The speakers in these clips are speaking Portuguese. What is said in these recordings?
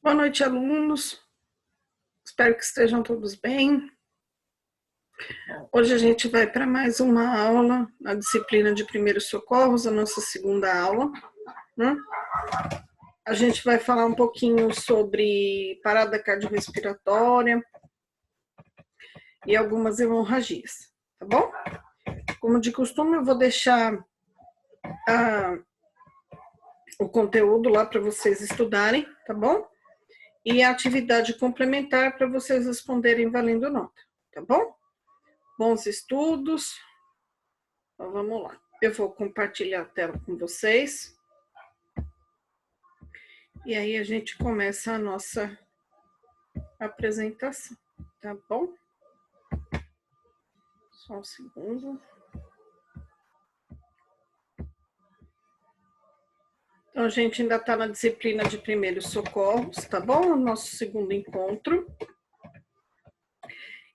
Boa noite, alunos. Espero que estejam todos bem. Hoje a gente vai para mais uma aula na disciplina de primeiros socorros, a nossa segunda aula, né? A gente vai falar um pouquinho sobre parada cardiorrespiratória e algumas hemorragias, tá bom? Como de costume, eu vou deixar o conteúdo lá para vocês estudarem, tá bom? E a atividade complementar para vocês responderem valendo nota, tá bom? Bons estudos. Então, vamos lá. Eu vou compartilhar a tela com vocês. E aí a gente começa a nossa apresentação, tá bom? Só um segundo. Então, a gente ainda está na disciplina de primeiros socorros, tá bom? O nosso segundo encontro.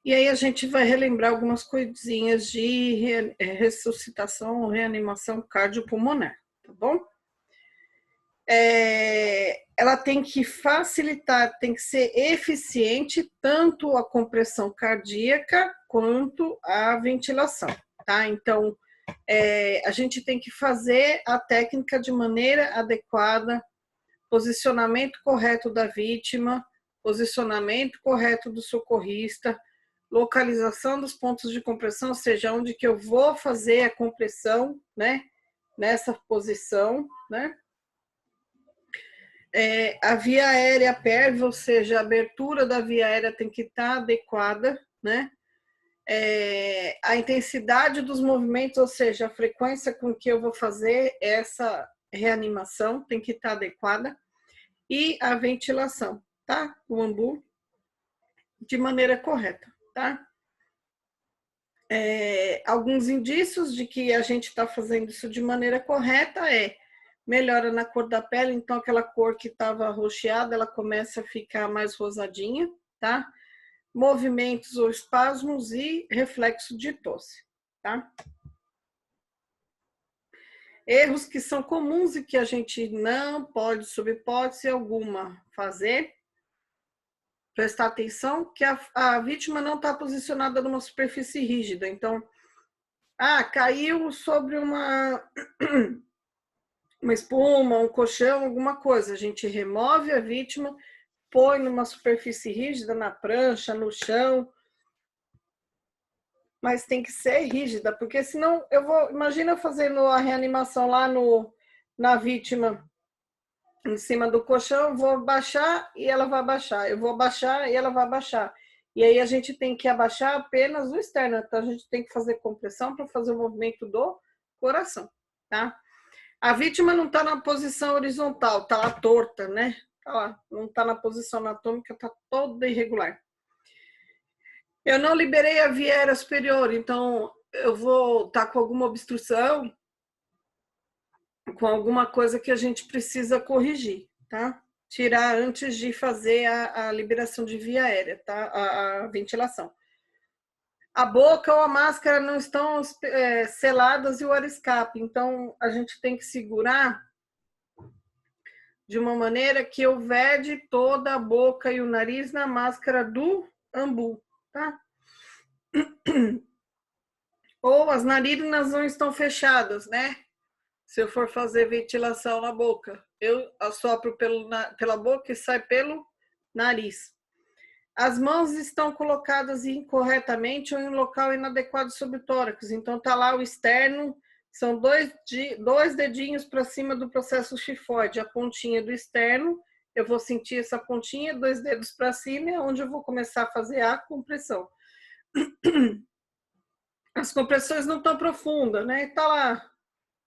E aí a gente vai relembrar algumas coisinhas de ressuscitação ou reanimação cardiopulmonar, tá bom? Ela tem que facilitar, tem que ser eficiente tanto a compressão cardíaca quanto a ventilação, tá? Então, a gente tem que fazer a técnica de maneira adequada, posicionamento correto da vítima, posicionamento correto do socorrista, localização dos pontos de compressão, ou seja, onde que eu vou fazer a compressão, né? Nessa posição, né? A via aérea pérvia, ou seja, a abertura da via aérea tem que estar adequada, né? A intensidade dos movimentos, ou seja, a frequência com que eu vou fazer essa reanimação tem que estar adequada, e a ventilação, tá? O ambu de maneira correta, tá? Alguns indícios de que a gente está fazendo isso de maneira correta melhora na cor da pele, então aquela cor que estava roxeada, ela começa a ficar mais rosadinha, tá? Movimentos ou espasmos e reflexo de tosse, tá? Erros que são comuns e que a gente não pode, sob hipótese alguma, fazer. Prestar atenção que a vítima não está posicionada numa superfície rígida. Então, caiu sobre uma espuma, um colchão, alguma coisa. A gente remove a vítima, põe numa superfície rígida, na prancha, no chão, mas tem que ser rígida, porque senão imagina eu fazendo a reanimação lá na vítima, em cima do colchão, eu vou baixar e ela vai baixar, eu vou baixar e ela vai baixar. E aí a gente tem que abaixar apenas o externo, então a gente tem que fazer compressão para fazer o movimento do coração, tá? A vítima não está na posição horizontal, está lá torta, né? Tá lá, não está na posição anatômica, está toda irregular. Eu não liberei a via aérea superior, então eu vou estar com alguma obstrução, com alguma coisa que a gente precisa corrigir, tá? Tirar antes de fazer a liberação de via aérea, tá? A ventilação. A boca ou a máscara não estão seladas e o ar escape, então a gente tem que segurar de uma maneira que eu vede toda a boca e o nariz na máscara do ambu, tá? Ou as narinas não estão fechadas, né? Se eu for fazer ventilação na boca, eu assopro pela boca e sai pelo nariz. As mãos estão colocadas incorretamente ou em um local inadequado sobre o tórax. Então, tá lá o externo, são dois dedinhos para cima do processo chifoide. A pontinha do externo, eu vou sentir essa pontinha, 2 dedos para cima, é onde eu vou começar a fazer a compressão. As compressões não estão profundas, né? Tá lá,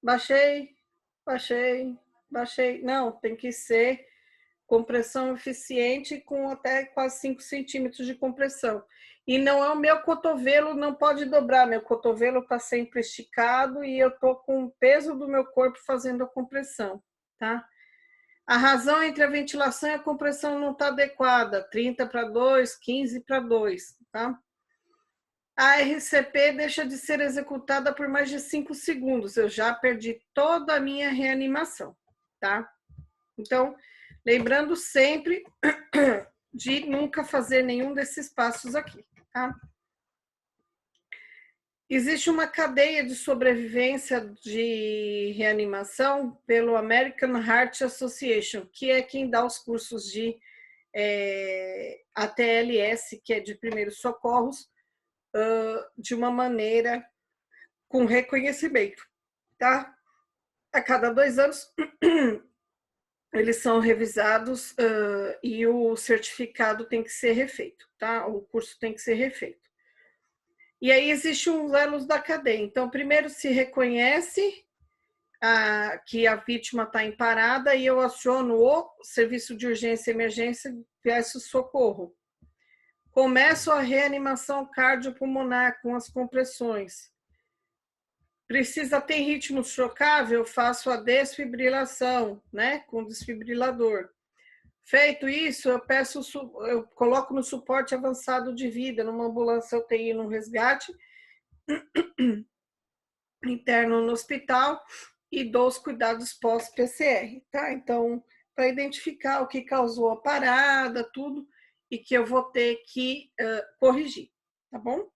baixei, baixei, baixei. Não, tem que ser compressão eficiente com até quase 5 centímetros de compressão. E não é o meu cotovelo, não pode dobrar, meu cotovelo está sempre esticado e eu estou com o peso do meu corpo fazendo a compressão, tá? A razão entre a ventilação e a compressão não está adequada, 30:2, 15:2, tá? A RCP deixa de ser executada por mais de 5 segundos, eu já perdi toda a minha reanimação, tá? Então, Lembrando sempre de nunca fazer nenhum desses passos aqui, tá? Existe uma cadeia de sobrevivência de reanimação pelo American Heart Association, que é quem dá os cursos de ATLS, que é de primeiros socorros, de uma maneira com reconhecimento, tá? A cada 2 anos, eles são revisados e o certificado tem que ser refeito, tá? O curso tem que ser refeito. E aí existe uns elos da cadeia. Então, primeiro se reconhece que a vítima está em parada e eu aciono o serviço de urgência e emergência versus socorro. Começo a reanimação cardiopulmonar com as compressões. Precisa ter ritmo chocável, faço a desfibrilação, né, com desfibrilador. Feito isso, eu coloco no suporte avançado de vida, numa ambulância UTI, num resgate interno no hospital e dou os cuidados pós-PCR, tá? Então, para identificar o que causou a parada, tudo, e que eu vou ter que corrigir, tá bom?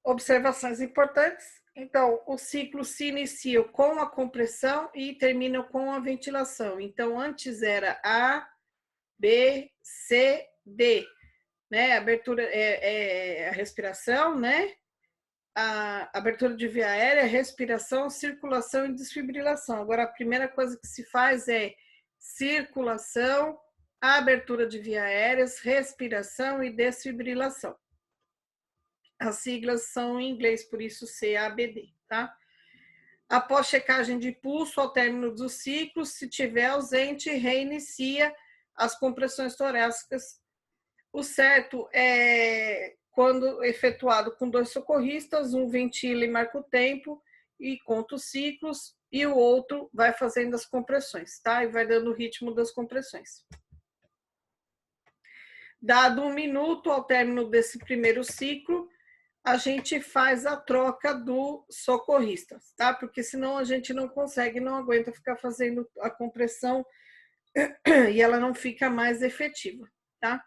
Observações importantes. Então, o ciclo se inicia com a compressão e termina com a ventilação. Então, antes era A, B, C, D, né? Abertura a respiração, né? A abertura de via aérea, respiração, circulação e desfibrilação. Agora, a primeira coisa que se faz é circulação, abertura de via aéreas, respiração e desfibrilação. As siglas são em inglês, por isso CABD, tá? Após checagem de pulso, ao término do ciclo, se tiver ausente, reinicia as compressões torácicas. O certo é quando efetuado com 2 socorristas, um ventila e marca o tempo e conta os ciclos, e o outro vai fazendo as compressões, tá? E vai dando o ritmo das compressões. Dado 1 minuto ao término desse primeiro ciclo, a gente faz a troca do socorrista, tá? Porque senão a gente não consegue, não aguenta ficar fazendo a compressão e ela não fica mais efetiva, tá?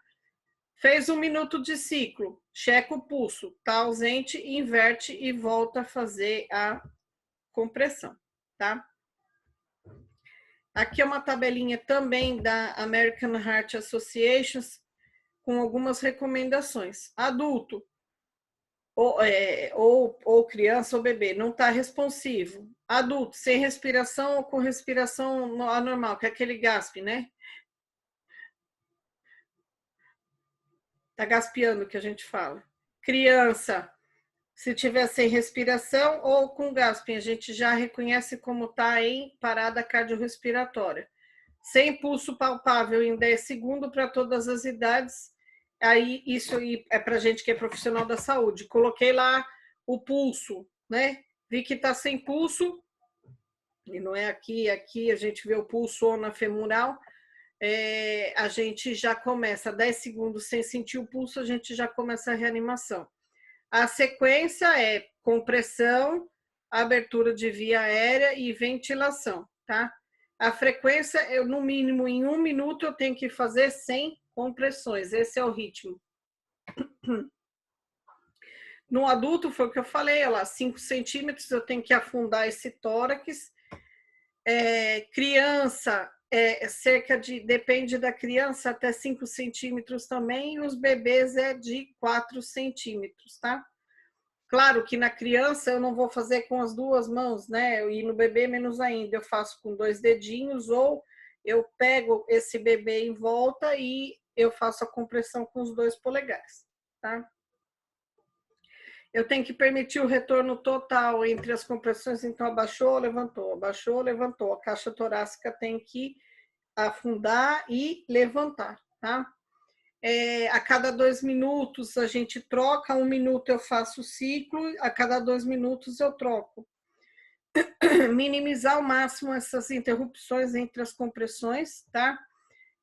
Fez 1 minuto de ciclo, checa o pulso, tá ausente, inverte e volta a fazer a compressão, tá? Aqui é uma tabelinha também da American Heart Association com algumas recomendações. Adulto, ou criança ou bebê, não está responsivo. Adulto, sem respiração ou com respiração anormal, que é aquele gaspe, né? Tá gaspeando, que a gente fala. Criança, se tiver sem respiração ou com gaspe, a gente já reconhece como está em parada cardiorrespiratória. Sem pulso palpável em 10 segundos para todas as idades. Aí isso aí é para gente que é profissional da saúde. Coloquei lá o pulso, né? Vi que está sem pulso, e não é aqui a gente vê o pulso na femoral, a gente já começa 10 segundos sem sentir o pulso, a gente já começa a reanimação. A sequência é compressão, abertura de via aérea e ventilação, tá? A frequência, no mínimo em 1 minuto eu tenho que fazer 100 compressões, esse é o ritmo. No adulto, foi o que eu falei, olha lá, 5 centímetros eu tenho que afundar esse tórax. Criança, depende da criança, até 5 centímetros também, e os bebês é de 4 centímetros, tá? Claro que na criança eu não vou fazer com as 2 mãos, né? E no bebê menos ainda, eu faço com 2 dedinhos, ou eu pego esse bebê em volta e eu faço a compressão com os 2 polegares, tá? Eu tenho que permitir o retorno total entre as compressões, então abaixou, levantou. A caixa torácica tem que afundar e levantar, tá? A cada 2 minutos a gente troca, 1 minuto eu faço o ciclo, a cada 2 minutos eu troco. Minimizar ao máximo essas interrupções entre as compressões, tá?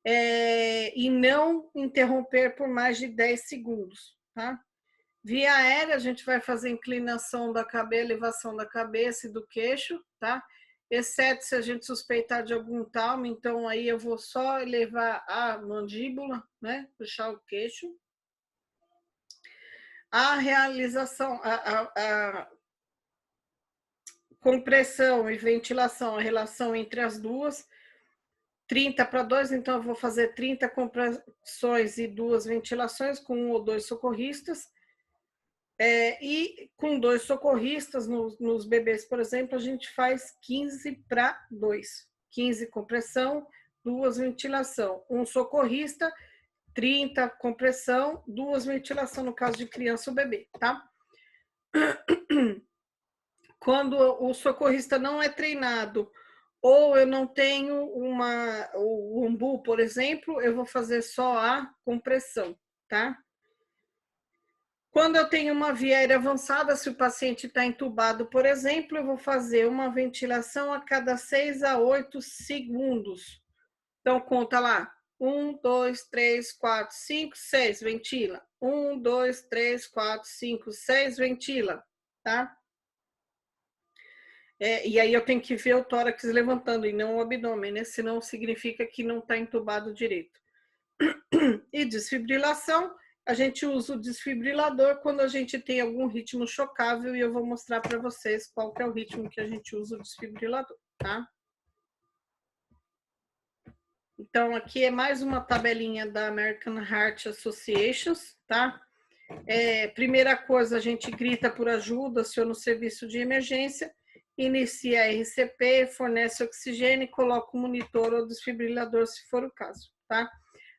E não interromper por mais de 10 segundos, tá? Via aérea, a gente vai fazer inclinação da cabeça, elevação da cabeça e do queixo, tá? exceto se a gente suspeitar de algum trauma, então aí eu vou só elevar a mandíbula, né? Puxar o queixo. A realização, a compressão e ventilação, a relação entre as duas, 30:2, então eu vou fazer 30 compressões e 2 ventilações com 1 ou 2 socorristas. E com 2 socorristas nos bebês, por exemplo, a gente faz 15:2. 15 compressão, 2 ventilação. Um socorrista, 30 compressão, 2 ventilação no caso de criança ou bebê, tá? Quando o socorrista não é treinado ou eu não tenho o umbu, por exemplo, eu vou fazer só a compressão, tá? Quando eu tenho uma via aérea avançada, se o paciente está entubado, por exemplo, eu vou fazer uma ventilação a cada 6 a 8 segundos. Então, conta lá. 1, 2, 3, 4, 5, 6, ventila. 1, 2, 3, 4, 5, 6, ventila, tá? E aí eu tenho que ver o tórax levantando e não o abdômen, né? Senão significa que não está entubado direito. E desfibrilação, a gente usa o desfibrilador quando a gente tem algum ritmo chocável e eu vou mostrar para vocês qual que é o ritmo que a gente usa o desfibrilador, tá? Então, aqui é mais uma tabelinha da American Heart Association, tá? Primeira coisa, a gente grita por ajuda, aciona o serviço de emergência, inicia a RCP, fornece oxigênio e coloca o monitor ou desfibrilador, se for o caso, tá?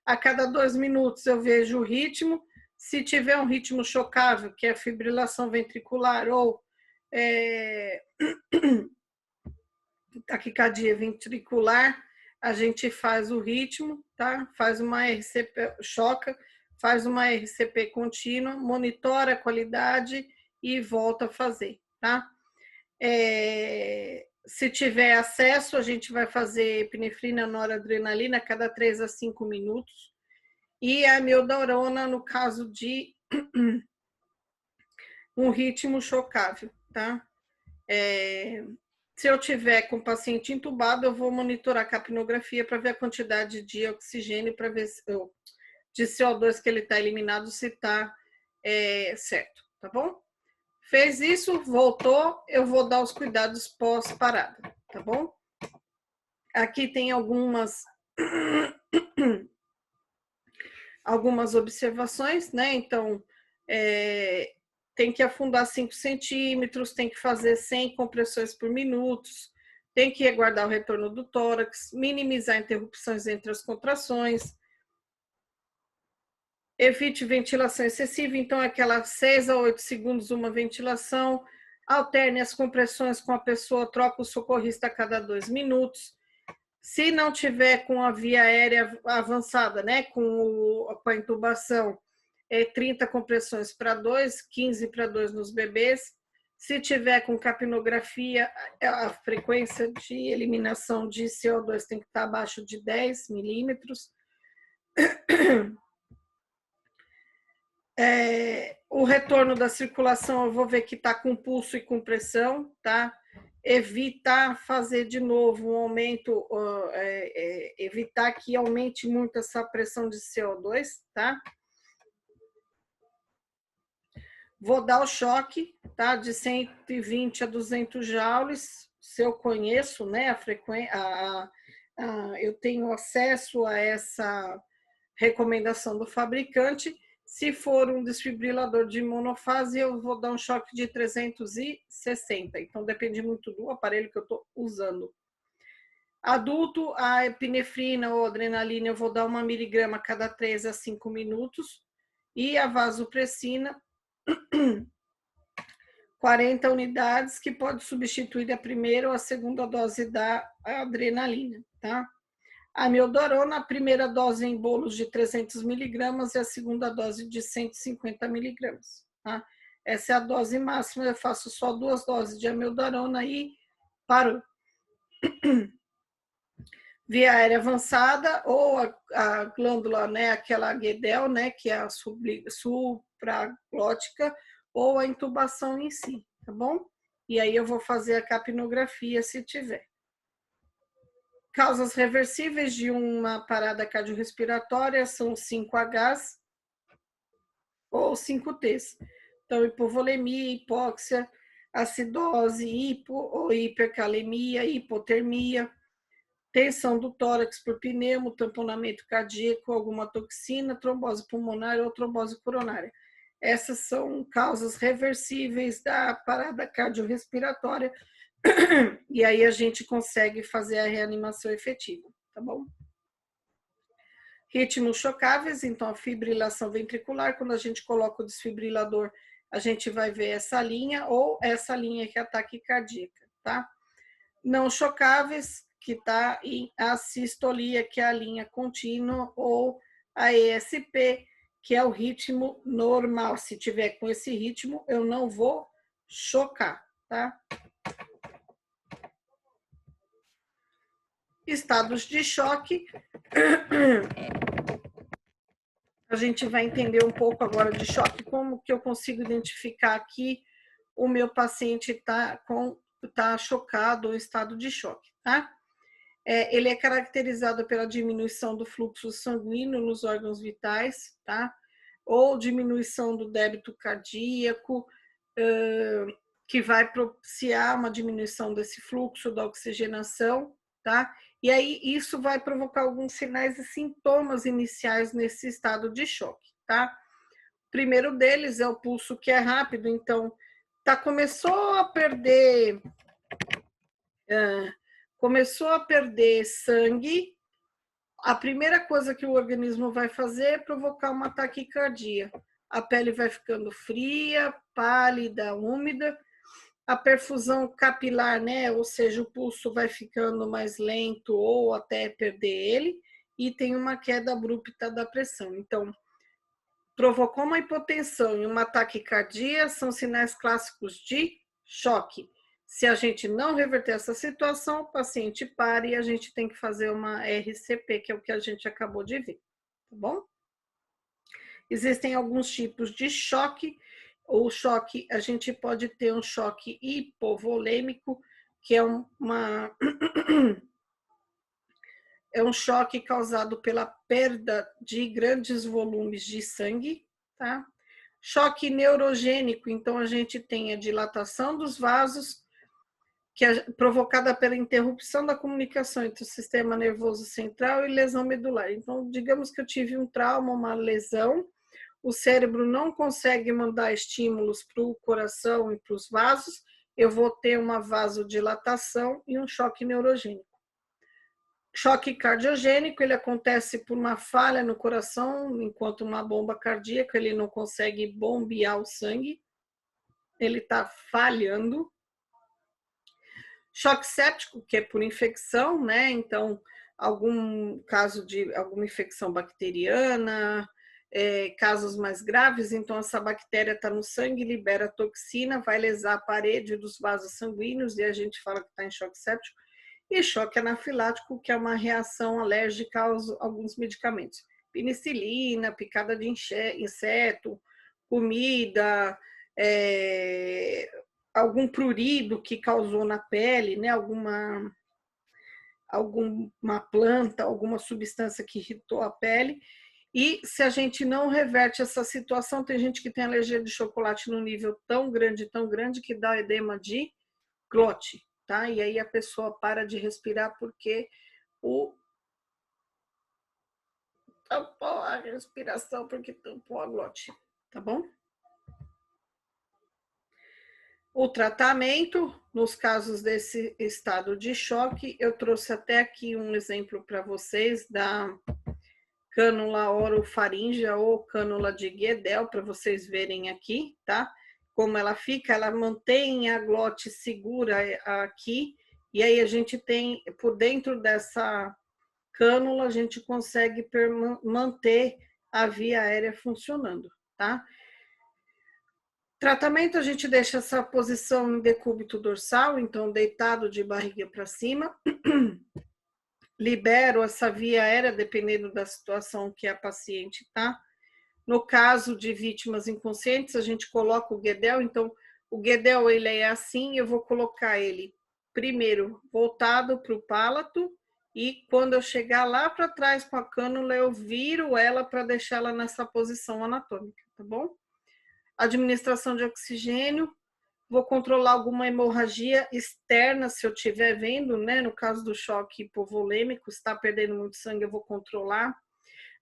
A cada 2 minutos eu vejo o ritmo. Se tiver um ritmo chocável, que é fibrilação ventricular ou taquicardia ventricular, a gente faz o ritmo, tá? Faz uma RCP, choca, faz uma RCP contínua, monitora a qualidade e volta a fazer, tá? Se tiver acesso, a gente vai fazer epinefrina, noradrenalina a cada 3 a 5 minutos. E a amiodarona no caso de um ritmo chocável, tá? Se eu tiver com o paciente entubado, eu vou monitorar a capnografia para ver a quantidade de oxigênio, para ver se, de CO2 que ele está eliminado, se está certo, tá bom? Fez isso, voltou, eu vou dar os cuidados pós-parada, tá bom? Aqui tem algumas observações, né? Então, tem que afundar 5 centímetros, tem que fazer 100 compressões por minuto, tem que aguardar o retorno do tórax, minimizar interrupções entre as contrações, evite ventilação excessiva, então aquelas 6 a 8 segundos uma ventilação, alterne as compressões com a pessoa, troca o socorrista a cada 2 minutos. Se não tiver com a via aérea avançada, né, com a intubação, 30 compressões para 2, 15 para 2 nos bebês. Se tiver com capnografia, a frequência de eliminação de CO2 tem que estar abaixo de 10 milímetros. O retorno da circulação, eu vou ver que está com pulso e com pressão, tá? Evitar fazer de novo um aumento, evitar que aumente muito essa pressão de CO2, tá? Vou dar o choque, tá? De 120 a 200 joules, se eu conheço, né? A frequência, eu tenho acesso a essa recomendação do fabricante. Se for um desfibrilador de monofase, eu vou dar um choque de 360. Então, depende muito do aparelho que eu estou usando. Adulto, a epinefrina ou adrenalina, eu vou dar 1 miligrama a cada 3 a 5 minutos. E a vasopressina, 40 unidades, que pode substituir a primeira ou a segunda dose da adrenalina, tá? A amiodarona, a primeira dose em bolos de 300 miligramas e a segunda dose de 150 miligramas, tá? Essa é a dose máxima, eu faço só 2 doses de amiodarona e parou. Via aérea avançada ou a glândula, né, aquela Guedel, né, que é a supraglótica, ou a intubação em si, tá bom? E aí eu vou fazer a capnografia se tiver. Causas reversíveis de uma parada cardiorrespiratória são 5Hs ou 5Ts. Então, hipovolemia, hipóxia, acidose, hipo ou hipercalemia, hipotermia, tensão do tórax por pneumo, tamponamento cardíaco, alguma toxina, trombose pulmonar ou trombose coronária. Essas são causas reversíveis da parada cardiorrespiratória e aí a gente consegue fazer a reanimação efetiva, tá bom? Ritmos chocáveis, então a fibrilação ventricular, quando a gente coloca o desfibrilador, a gente vai ver essa linha ou essa linha que é a taquicardíaca, tá? Não chocáveis, que está em assistolia, que é a linha contínua, ou a ESP, que é o ritmo normal. Se tiver com esse ritmo, eu não vou chocar, tá? Estados de choque. A gente vai entender um pouco agora de choque, como que eu consigo identificar que o meu paciente tá chocado ou em estado de choque, tá? Ele é caracterizado pela diminuição do fluxo sanguíneo nos órgãos vitais, tá? Ou diminuição do débito cardíaco, que vai propiciar uma diminuição desse fluxo, da oxigenação, tá? E aí isso vai provocar alguns sinais e sintomas iniciais nesse estado de choque, tá? O primeiro deles é o pulso que é rápido, então começou a perder sangue, a primeira coisa que o organismo vai fazer é provocar uma taquicardia. A pele vai ficando fria, pálida, úmida, a perfusão capilar, né? Ou seja, o pulso vai ficando mais lento ou até perder ele, e tem uma queda abrupta da pressão. Então, provocou uma hipotensão e uma taquicardia, são sinais clássicos de choque. Se a gente não reverter essa situação, o paciente para e a gente tem que fazer uma RCP, que é o que a gente acabou de ver, tá bom? Existem alguns tipos de choque. O choque, a gente pode ter um choque hipovolêmico, que é é um choque causado pela perda de grandes volumes de sangue, tá? Choque neurogênico, então a gente tem a dilatação dos vasos, que é provocada pela interrupção da comunicação entre o sistema nervoso central e lesão medular. Então, digamos que eu tive um trauma, uma lesão, o cérebro não consegue mandar estímulos para o coração e para os vasos, eu vou ter uma vasodilatação e um choque neurogênico. Choque cardiogênico, ele acontece por uma falha no coração, enquanto uma bomba cardíaca, ele não consegue bombear o sangue, ele está falhando. Choque séptico, que é por infecção, né? Então, algum caso de alguma infecção bacteriana, casos mais graves, então essa bactéria está no sangue, libera toxina, vai lesar a parede dos vasos sanguíneos e a gente fala que está em choque séptico. E choque anafilático, que é uma reação alérgica a alguns medicamentos. Penicilina, picada de inseto, comida, algum prurido que causou na pele, né? Alguma planta, alguma substância que irritou a pele. E se a gente não reverte essa situação, tem gente que tem alergia de chocolate no nível tão grande, que dá edema de glote, tá? E aí a pessoa para de respirar porque tampou a respiração, porque tampou a glote, tá bom? O tratamento, nos casos desse estado de choque, eu trouxe até aqui um exemplo para vocês da cânula orofaríngea ou cânula de Guedel, para vocês verem aqui, tá? Como ela fica, ela mantém a glote segura aqui, e aí a gente tem, por dentro dessa cânula, a gente consegue manter a via aérea funcionando, tá? Tratamento, a gente deixa essa posição em decúbito dorsal, então deitado de barriga para cima. Libero essa via aérea, dependendo da situação que a paciente está. No caso de vítimas inconscientes, a gente coloca o Guedel. Então, o Guedel, ele é assim, eu vou colocar ele primeiro voltado para o palato E quando eu chegar lá para trás com a cânula, eu viro ela para deixar ela nessa posição anatômica, tá bom? Administração de oxigênio, vou controlar alguma hemorragia externa, se eu estiver vendo, né? No caso do choque hipovolêmico, está perdendo muito sangue, eu vou controlar.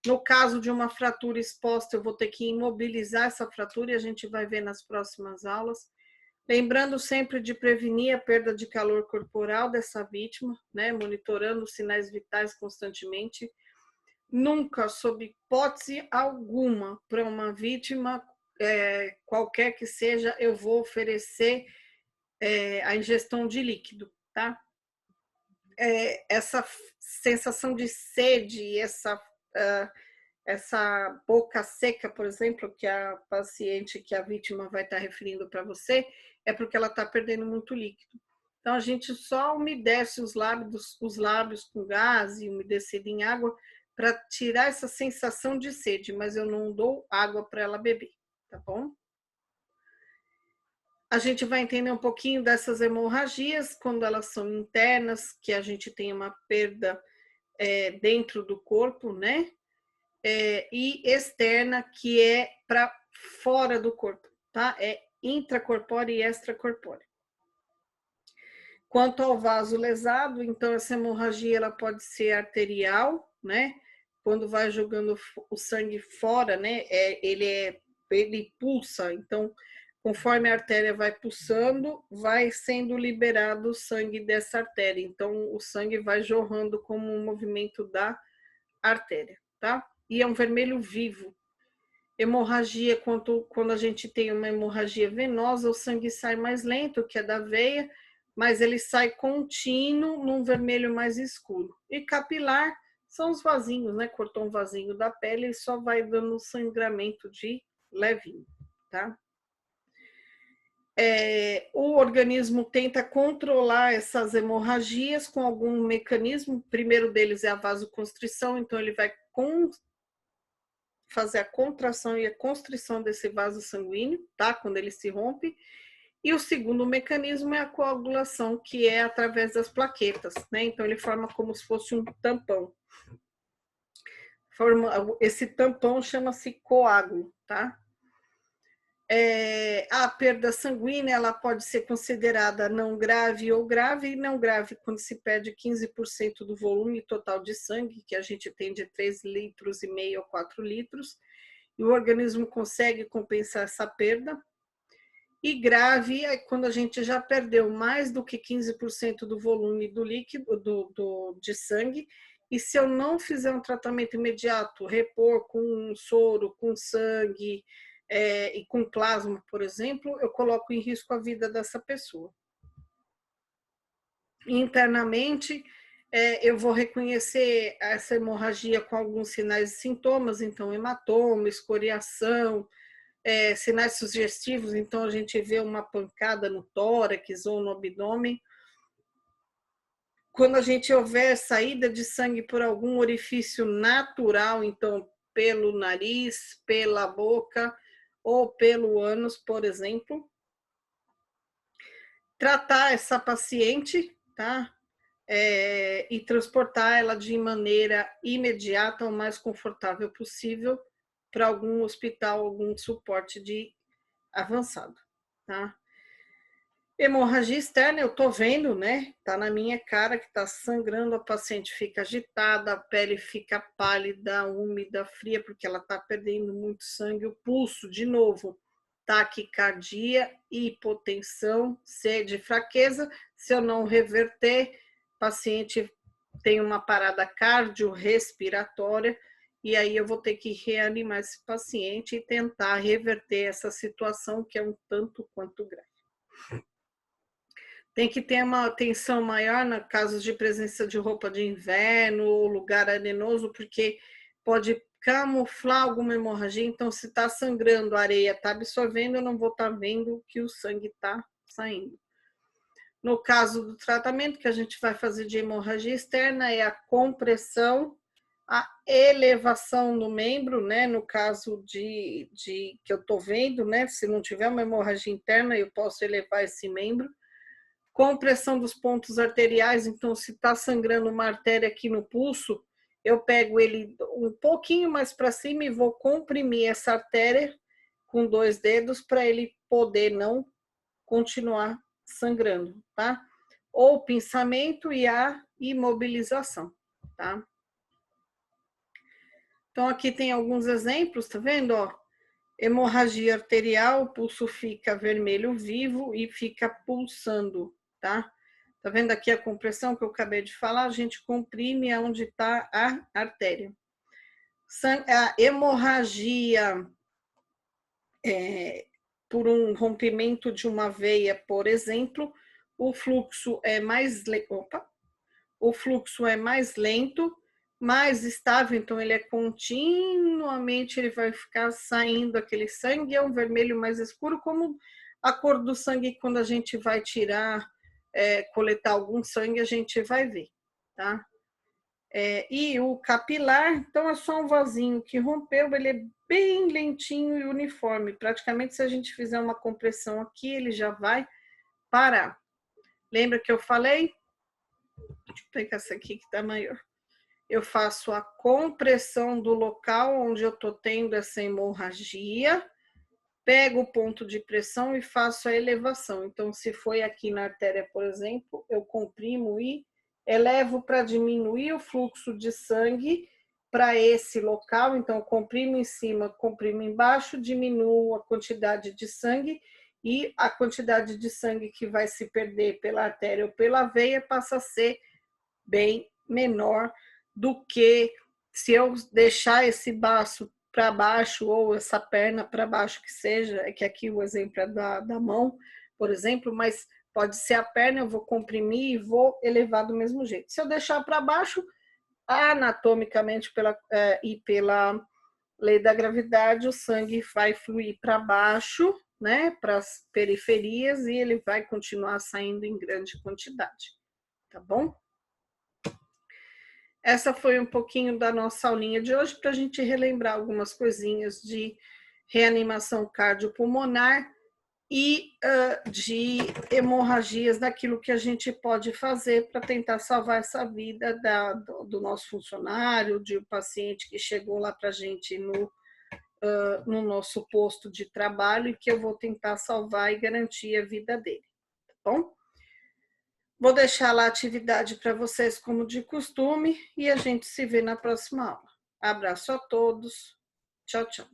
No caso de uma fratura exposta, eu vou ter que imobilizar essa fratura e a gente vai ver nas próximas aulas. Lembrando sempre de prevenir a perda de calor corporal dessa vítima, né? Monitorando os sinais vitais constantemente. Nunca, sob hipótese alguma, para uma vítima, qualquer que seja, eu vou oferecer a ingestão de líquido, tá? Essa sensação de sede, essa boca seca, por exemplo, que a paciente, que a vítima vai estar referindo para você, é porque ela está perdendo muito líquido. Então, a gente só umedece os lábios com gás e umedecido em água para tirar essa sensação de sede, mas eu não dou água para ela beber, tá bom? A gente vai entender um pouquinho dessas hemorragias, quando elas são internas, que a gente tem uma perda dentro do corpo, né? E externa, que é para fora do corpo, tá? É intracorpórea e extracorpórea. Quanto ao vaso lesado, então essa hemorragia ela pode ser arterial, né? Quando vai jogando o sangue fora, né? Ele pulsa, então conforme a artéria vai pulsando, vai sendo liberado o sangue dessa artéria. Então o sangue vai jorrando como um movimento da artéria, tá? E é um vermelho vivo. Hemorragia, quando a gente tem uma hemorragia venosa, o sangue sai mais lento, que é da veia, mas ele sai contínuo num vermelho mais escuro. E capilar são os vasinhos, né? Cortou um vasinho da pele e só vai dando sangramento de levinho, tá? O organismo tenta controlar essas hemorragias com algum mecanismo. O primeiro deles é a vasoconstrição, então ele vai fazer a contração e a constrição desse vaso sanguíneo, tá? Quando ele se rompe. E o segundo mecanismo é a coagulação, que é através das plaquetas, né? Então ele forma como se fosse um tampão. Esse tampão chama-se coágulo, tá? A perda sanguínea ela pode ser considerada não grave ou grave, e não grave quando se perde 15% do volume total de sangue, que a gente tem de 3,5 litros a 4 litros, e o organismo consegue compensar essa perda. E grave é quando a gente já perdeu mais do que 15% do volume do líquido, de sangue, e se eu não fizer um tratamento imediato, repor com soro, com sangue e com plasma, por exemplo, eu coloco em risco a vida dessa pessoa. Internamente, eu vou reconhecer essa hemorragia com alguns sinais e sintomas, então hematoma, escoriação, sinais sugestivos, então a gente vê uma pancada no tórax ou no abdômen. Quando a gente houver saída de sangue por algum orifício natural, então pelo nariz, pela boca ou pelo ânus, por exemplo, tratar essa paciente, tá? E transportar ela de maneira imediata, o mais confortável possível, para algum hospital, algum suporte de avançado, tá? Hemorragia externa, eu tô vendo, né? Tá na minha cara que tá sangrando, a paciente fica agitada, a pele fica pálida, úmida, fria, porque ela tá perdendo muito sangue, o pulso, de novo, taquicardia, hipotensão, sede, fraqueza. Se eu não reverter, o paciente tem uma parada cardiorrespiratória, e aí eu vou ter que reanimar esse paciente e tentar reverter essa situação que é um tanto quanto grave. Tem que ter uma atenção maior nos casos de presença de roupa de inverno ou lugar arenoso, porque pode camuflar alguma hemorragia. Então, se está sangrando, a areia está absorvendo, eu não vou estar vendo que o sangue está saindo. No caso do tratamento que a gente vai fazer de hemorragia externa, é a compressão, a elevação do membro, né? No caso de que eu estou vendo, né? Se não tiver uma hemorragia interna, eu posso elevar esse membro. Compressão dos pontos arteriais, então se está sangrando uma artéria aqui no pulso, eu pego ele um pouquinho mais para cima e vou comprimir essa artéria com 2 dedos para ele poder não continuar sangrando, tá? Ou pinçamento e a imobilização, tá? Então, aqui tem alguns exemplos, tá vendo, ó? Hemorragia arterial, o pulso fica vermelho vivo e fica pulsando, tá? Tá vendo aqui a compressão que eu acabei de falar? A gente comprime onde está a artéria. A hemorragia por um rompimento de uma veia, por exemplo, o fluxo é mais lento, mais estável, então ele é continuamente, ele vai ficar saindo aquele sangue, é um vermelho mais escuro, como a cor do sangue quando a gente vai tirar, coletar algum sangue, a gente vai ver, tá? E o capilar, então é só um vasinho que rompeu, ele é bem lentinho e uniforme, praticamente se a gente fizer uma compressão aqui, ele já vai parar. Lembra que eu falei? Deixa eu pegar essa aqui que tá maior. Eu faço a compressão do local onde eu tô tendo essa hemorragia, pego o ponto de pressão e faço a elevação. Então, se foi aqui na artéria, por exemplo, eu comprimo e elevo para diminuir o fluxo de sangue para esse local. Então, comprimo em cima, comprimo embaixo, diminuo a quantidade de sangue e a quantidade de sangue que vai se perder pela artéria ou pela veia passa a ser bem menor do que se eu deixar esse baço para baixo ou essa perna para baixo que seja, é que aqui o exemplo é da mão, por exemplo, mas pode ser a perna, eu vou comprimir e vou elevar do mesmo jeito. Se eu deixar para baixo, anatomicamente e pela lei da gravidade, o sangue vai fluir para baixo, né, para as periferias e ele vai continuar saindo em grande quantidade, tá bom? Essa foi um pouquinho da nossa aulinha de hoje para a gente relembrar algumas coisinhas de reanimação cardiopulmonar e de hemorragias, daquilo que a gente pode fazer para tentar salvar essa vida do nosso funcionário, de um paciente que chegou lá para a gente no nosso posto de trabalho e que eu vou tentar salvar e garantir a vida dele, tá bom? Vou deixar lá a atividade para vocês como de costume e a gente se vê na próxima aula. Abraço a todos. Tchau, tchau.